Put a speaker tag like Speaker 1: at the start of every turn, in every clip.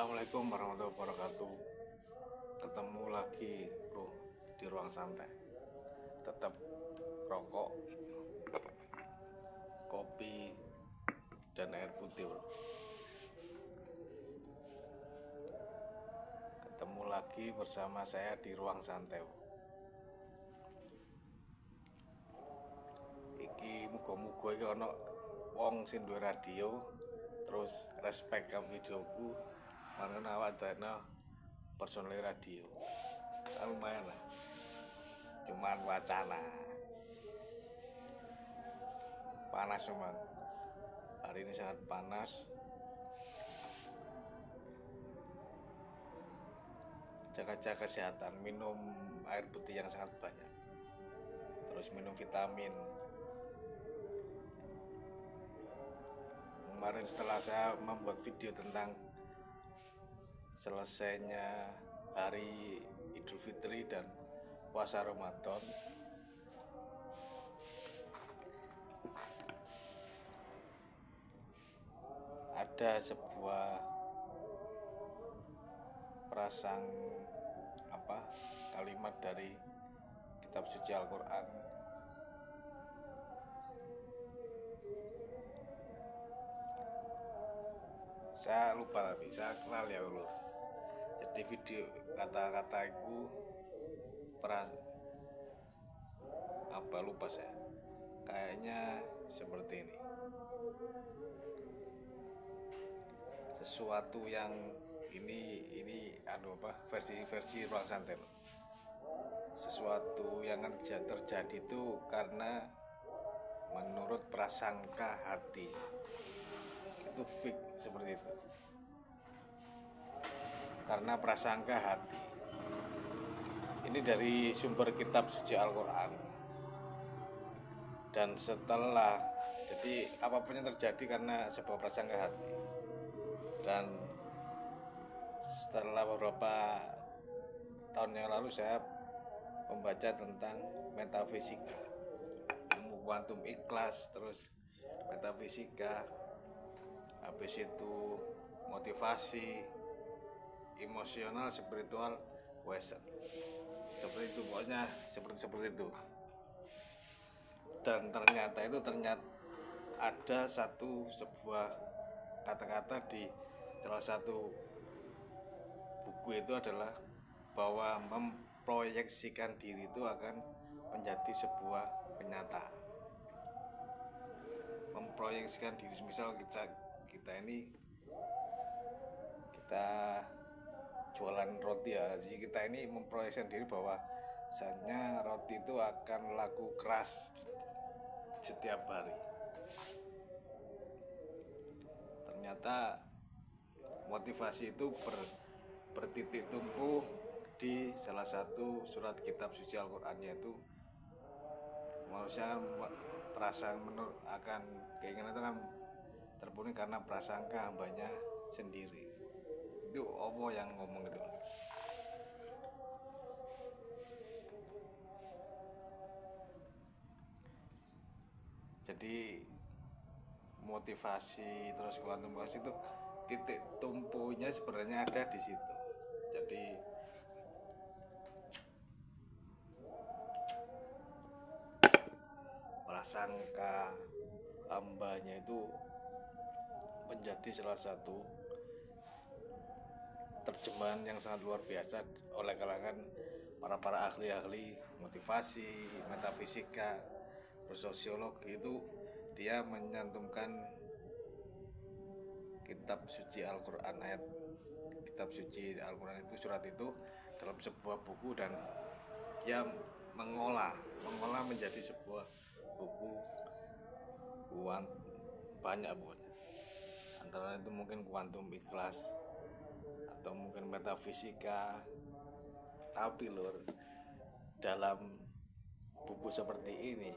Speaker 1: Assalamualaikum warahmatullahi wabarakatuh. Ketemu lagi bro di ruang santai. Tetap rokok, kopi, dan air putih bro. Ketemu lagi bersama saya di ruang santai bro. Iki muga-muga iki ana wong sing duwe radio terus respect karo videoku, mangan awak dana personel radio. Lumayan lah, cuman wacana. Panas memang, hari ini sangat panas. Jaga-jaga kesehatan, minum air putih yang sangat banyak, terus minum vitamin. Kemarin setelah saya membuat video tentang selesainya hari Idul Fitri dan puasa Ramadan, ada sebuah kalimat dari kitab suci Al-Quran. Saya lupa, tapi saya kenal ya Allah. Jadi video kata-kata itu lupa saya. Kayaknya seperti ini. Sesuatu yang ini versi ruang santai. Sesuatu yang terjadi itu karena menurut prasangka hati. Itu fix seperti itu. Karena prasangka hati. Ini dari sumber kitab suci Al-Quran. Dan jadi apapun yang terjadi karena sebuah prasangka hati. Dan setelah beberapa tahun yang lalu saya membaca tentang metafisika, ilmu kuantum ikhlas, terus metafisika, habis itu motivasi, emosional, spiritual, question. Seperti itu, pokoknya seperti itu. Dan ternyata ada sebuah kata-kata di salah satu buku itu adalah bahwa memproyeksikan diri itu akan menjadi sebuah kenyataan. Memproyeksikan diri, misal kita jualan roti ya, jadi kita ini memproyeksikan diri bahwa misalnya roti itu akan laku keras setiap hari. Ternyata motivasi itu bertitik tumpu di salah satu surat kitab suci Al-Quran, yaitu manusia perasaan akan keinginan itu kan terpenuhi karena prasangka hambanya sendiri. Itu Allah yang ngomong itu. Jadi motivasi terus kuantum itu titik tumpunya sebenarnya ada di situ. Jadi prasangka hambanya itu menjadi salah satu terjemahan yang sangat luar biasa oleh kalangan para ahli motivasi, metafisika, sosiologi. Itu dia menyantumkan kitab suci Al-Quran, kitab suci Al-Quran itu, surat itu dalam sebuah buku, dan dia mengolah menjadi sebuah buku banyak pokoknya. Antara itu mungkin kuantum ikhlas atau mungkin metafisika. Tapi dalam buku seperti ini,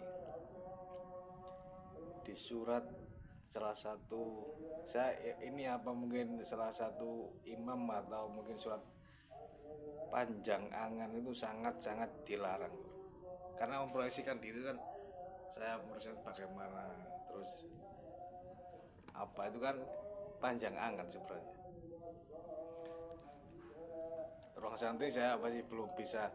Speaker 1: di surat salah satu salah satu imam atau mungkin surat panjang angan itu sangat dilarang. Karena memproyeksikan diri kan, saya memproyeksikan bagaimana, terus itu kan panjang angan sebenarnya. ruang santai saya masih belum bisa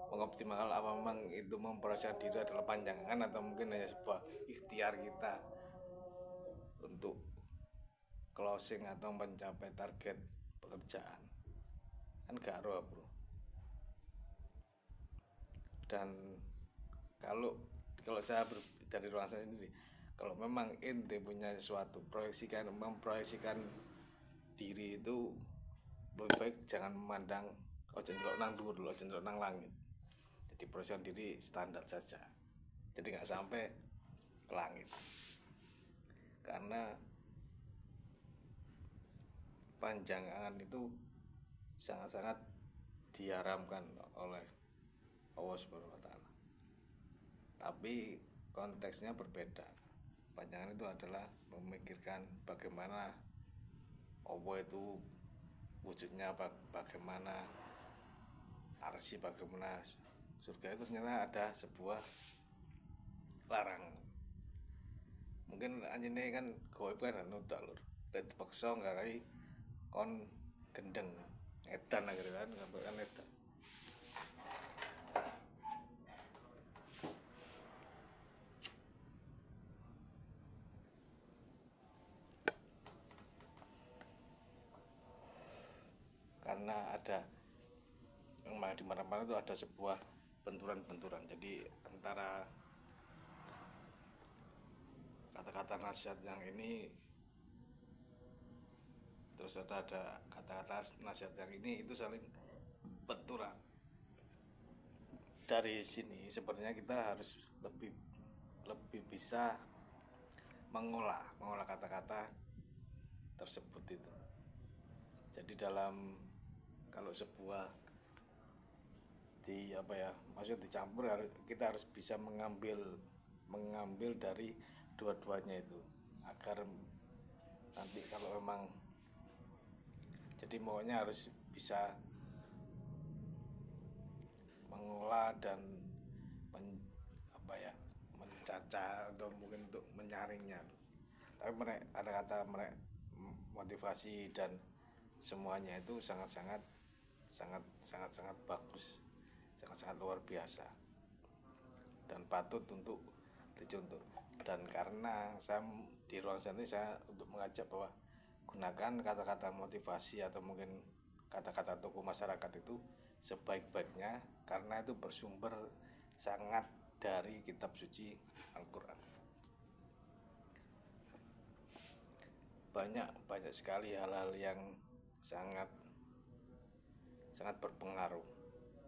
Speaker 1: mengoptimalkan apa memang itu mempersiapkan diri adalah panjangan atau mungkin hanya sebuah ikhtiar kita untuk closing atau mencapai target pekerjaan. Kan gak roh bro. Dan kalau kalau saya dari ruang saya sendiri, kalau memang ente punya sesuatu memproyeksikan diri itu, lebih baik jangan memandang ojo ndelok nang dhuwur lho, ojo ndelok nang langit. Jadi proyeksikan diri standar saja, jadi nggak sampai ke langit. Karena panjang angan itu sangat-sangat diharamkan oleh Allah Subhanahu wa taala. Tapi konteksnya berbeda. Panjangan itu adalah memikirkan bagaimana Allah itu wujudnya, bagaimana arsy, bagaimana surga itu ternyata ada sebuah larangan. Mungkin anjene kan goib kan nutak lur. Lek dipaksa nggarai kon gendeng edan akhirnya kan edan. Karena ada memang di mana-mana itu ada sebuah benturan-benturan. Jadi antara kata-kata nasihat yang ini terus ada kata-kata nasihat yang ini, itu saling benturan. Dari sini sebenarnya kita harus lebih bisa mengolah kata-kata tersebut itu. Jadi dalam kalau sebuah maksud dicampur, kita harus bisa mengambil dari dua-duanya itu, agar nanti kalau memang jadi maunya harus bisa mengolah dan mencaca atau mungkin untuk menyaringnya. Tapi ada kata motivasi dan semuanya itu sangat bagus, sangat luar biasa dan patut untuk dicontoh. Dan karena saya di ruang santai, saya untuk mengajak bahwa gunakan kata-kata motivasi atau mungkin kata-kata tokoh masyarakat itu sebaik-baiknya, karena itu bersumber sangat dari kitab suci Al-Quran. Banyak sekali hal-hal yang sangat berpengaruh.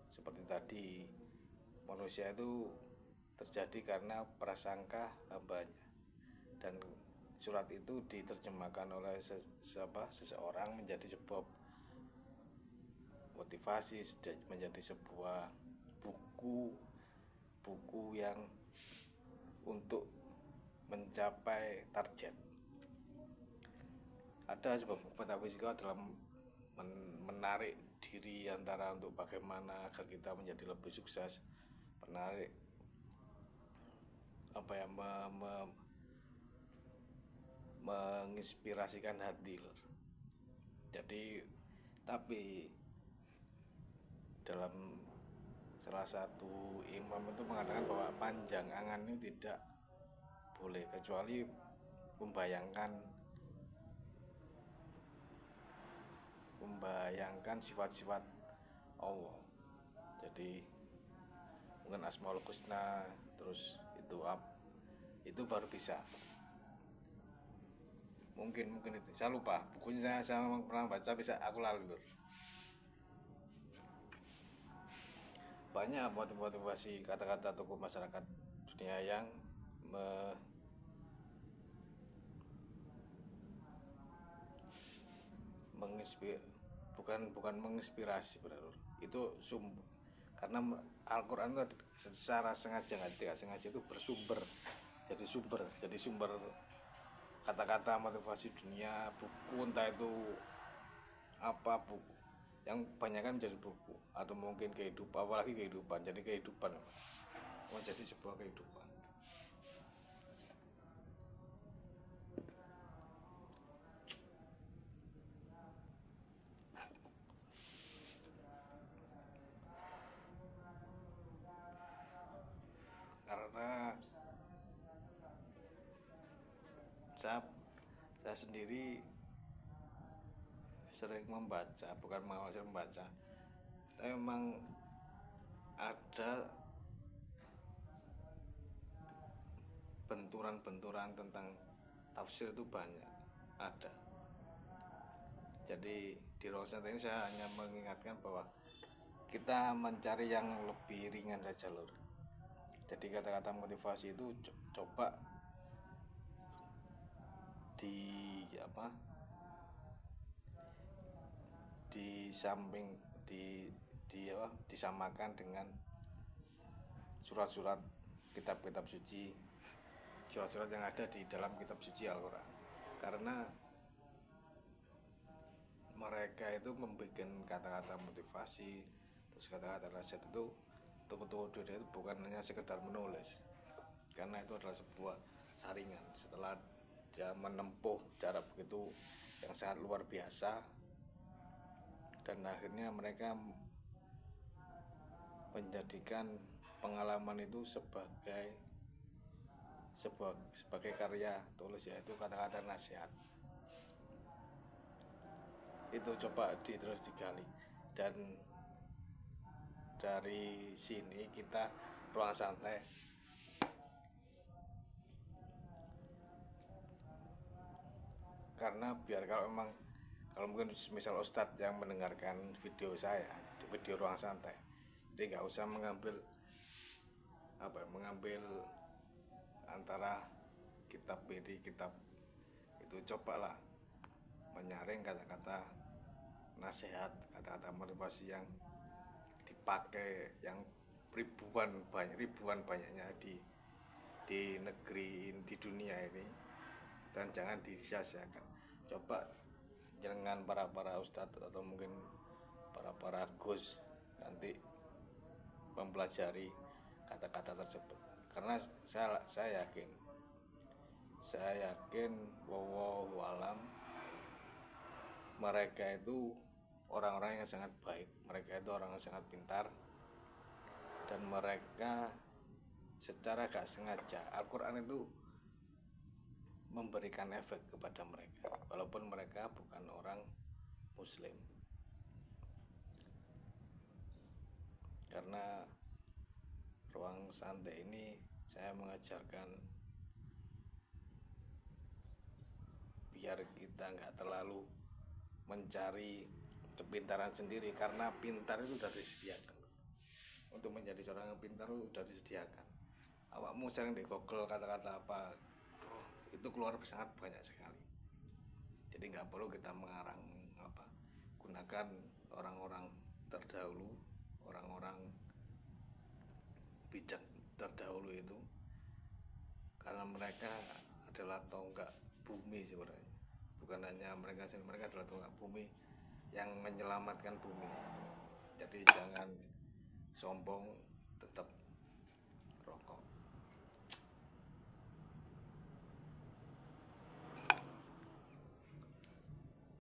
Speaker 1: Seperti tadi, manusia itu terjadi karena prasangka hambanya, dan surat itu diterjemahkan oleh seseorang menjadi sebuah motivasi, menjadi sebuah buku yang untuk mencapai target. Ada sebuah metafisika dalam menarik diri antara untuk bagaimana agar kita menjadi lebih sukses, menarik menginspirasikan hati lor. Jadi tapi dalam salah satu imam itu mengatakan bahwa panjang angan ini tidak boleh kecuali membayangkan sifat-sifat Allah. Jadi mungkin Asmaul Husna, terus itu baru bisa. Mungkin itu. Saya lupa. Bukunya saya memang pernah baca, bisa aku lalu lur. Banyak motivasi kata-kata tokoh masyarakat dunia yang bukan menginspirasi benar. Itu karena Al-Quran itu secara sengaja itu bersumber jadi sumber kata-kata motivasi dunia, buku entah itu apa, buku yang banyak kan menjadi buku atau mungkin kehidupan, apalagi kehidupan, jadi kehidupan jadi sebuah kehidupan. saya sendiri sering membaca, bukan sering membaca, tapi memang ada benturan-benturan tentang tafsir itu banyak ada. Jadi di ruang santai ini saya hanya mengingatkan bahwa kita mencari yang lebih ringan saja lur. Jadi kata-kata motivasi itu coba di samping disamakan dengan surat-surat kitab-kitab suci, surat-surat yang ada di dalam kitab suci Al-Quran. Karena mereka itu membuat kata-kata motivasi, terus kata-kata nasihat itu tunggu itu bukan hanya sekedar menulis, karena itu adalah sebuah saringan. Setelah dia menempuh cara begitu yang sangat luar biasa, dan akhirnya mereka menjadikan pengalaman itu sebagai karya tulis, yaitu kata-kata nasihat. Itu coba terus digali, dan dari sini kita ruang santai karena biar kalau mungkin misal Ustadz yang mendengarkan video saya di video ruang santai, jadi nggak usah mengambil antara kitab ini kitab itu, cobalah menyaring kata-kata nasihat, kata-kata motivasi yang dipakai yang ribuan banyaknya di negeri, di dunia ini, dan jangan disia-siakan. Coba jangan para ustadz atau mungkin para gus nanti mempelajari kata-kata tersebut, karena saya yakin wallahu alam mereka itu orang-orang yang sangat baik, mereka itu orang yang sangat pintar, dan mereka secara gak sengaja Al-Quran itu memberikan efek kepada mereka walaupun mereka bukan orang muslim. Karena ruang santai ini saya mengajarkan biar kita gak terlalu mencari kepintaran sendiri, karena pintar itu sudah disediakan. Untuk menjadi seorang yang pintar itu sudah disediakan. Awakmu sering di Google kata-kata apa, itu keluar sangat banyak sekali. Jadi nggak perlu kita mengarang gunakan orang-orang terdahulu, orang-orang bijak terdahulu itu, karena mereka adalah tonggak bumi sebenarnya. Bukan hanya mereka adalah tonggak bumi yang menyelamatkan bumi. Jadi jangan sombong, tetap